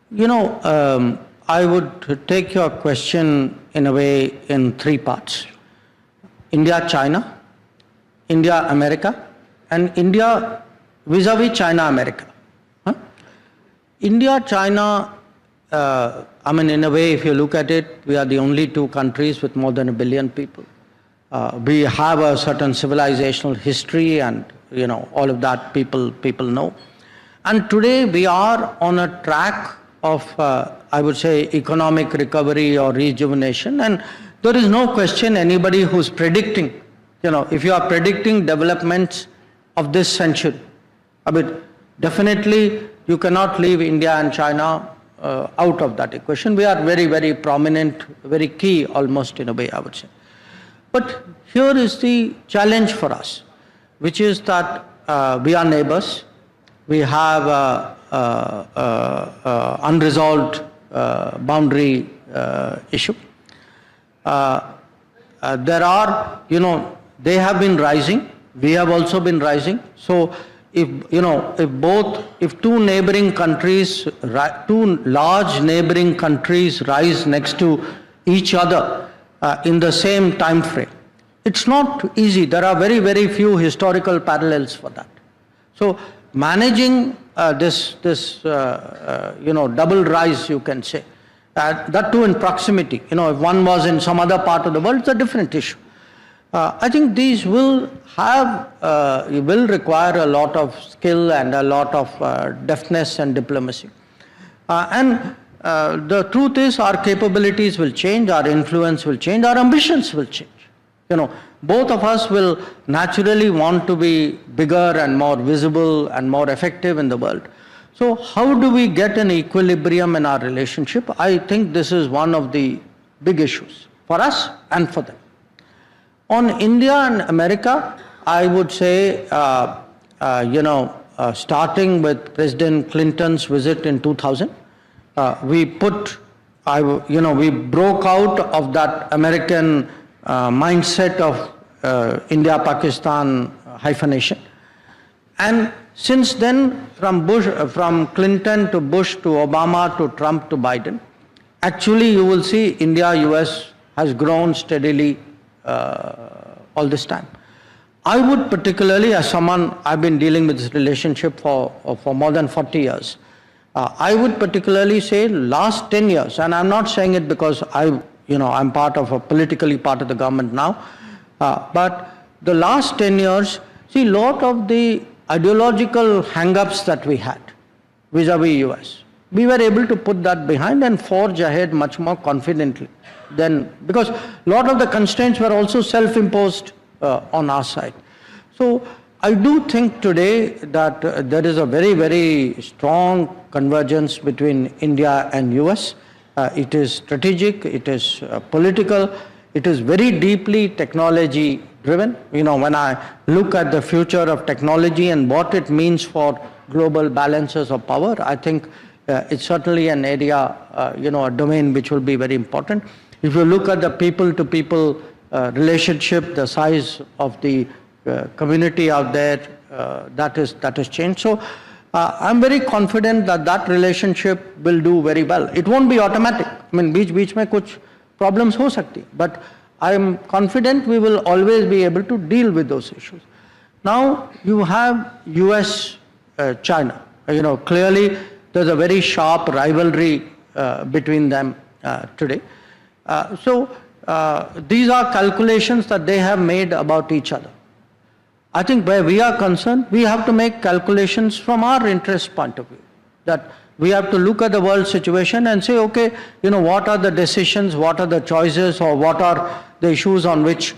I would take your question in a way in three parts. India-China, India-America, and India vis-a-vis China-America. Huh? India-China, in a way, if you look at it, we are the only two countries with more than 1 billion people. We have a certain civilizational history and, all of that people know. And today we are on a track of, I would say, economic recovery or rejuvenation. And there is no question anybody who's predicting, if you are predicting developments of this century, definitely you cannot leave India and China out of that equation. We are very, very prominent, very key almost in a way, I would say. But here is the challenge for us, which is that we are neighbors. We have unresolved boundary issue. There are, they have been rising. We have also been rising. So if two neighboring countries, two large neighboring countries rise next to each other in the same time frame, it's not easy. There are very, very few historical parallels for that. So managing this double rise, you can say, that too in proximity. If one was in some other part of the world, it's a different issue. I think these will require a lot of skill and a lot of deftness and diplomacy. The truth is, our capabilities will change, our influence will change, our ambitions will change. Both of us will naturally want to be bigger and more visible and more effective in the world. So how do we get an equilibrium in our relationship? I think this is one of the big issues for us and for them. On India and America, I would say, starting with President Clinton's visit in 2000, we broke out of that American mindset of India-Pakistan hyphenation. And since then, from Clinton to Bush to Obama to Trump to Biden, actually you will see India-US has grown steadily all this time. I would particularly, as someone, I've been dealing with this relationship for more than 40 years, I would particularly say last 10 years, and I'm not saying it because I'm politically part of the government now, but the last 10 years, see, a lot of the ideological hang-ups that we had vis-a-vis US, we were able to put that behind and forge ahead much more confidently than, because a lot of the constraints were also self-imposed on our side. So I do think today that there is a very, very strong convergence between India and US. It is strategic, it is political, it is very deeply technology driven. When I look at the future of technology and what it means for global balances of power, I think it's certainly an area, a domain which will be very important. If you look at the people-to-people relationship, the size of the community out there, that has changed. So I'm very confident that relationship will do very well. It won't be automatic. बीच में कुछ problems हो सकती, but I am confident we will always be able to deal with those issues. Now you have US, China. Clearly there's a very sharp rivalry between them today. So these are calculations that they have made about each other. I think where we are concerned, we have to make calculations from our interest point of view. That we have to look at the world situation and say, okay, what are the decisions, what are the choices, or what are the issues on which,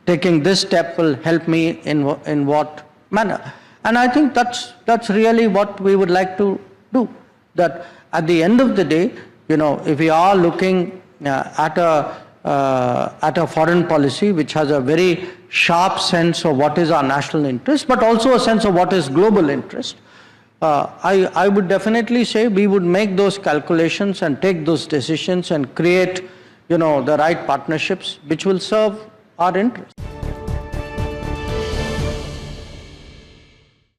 taking this step will help me in what manner. And I think that's really what we would like to do. That at the end of the day, if we are looking at a foreign policy which has a very sharp sense of what is our national interest, but also a sense of what is global interest, I would definitely say we would make those calculations and take those decisions and create, the right partnerships which will serve our interests.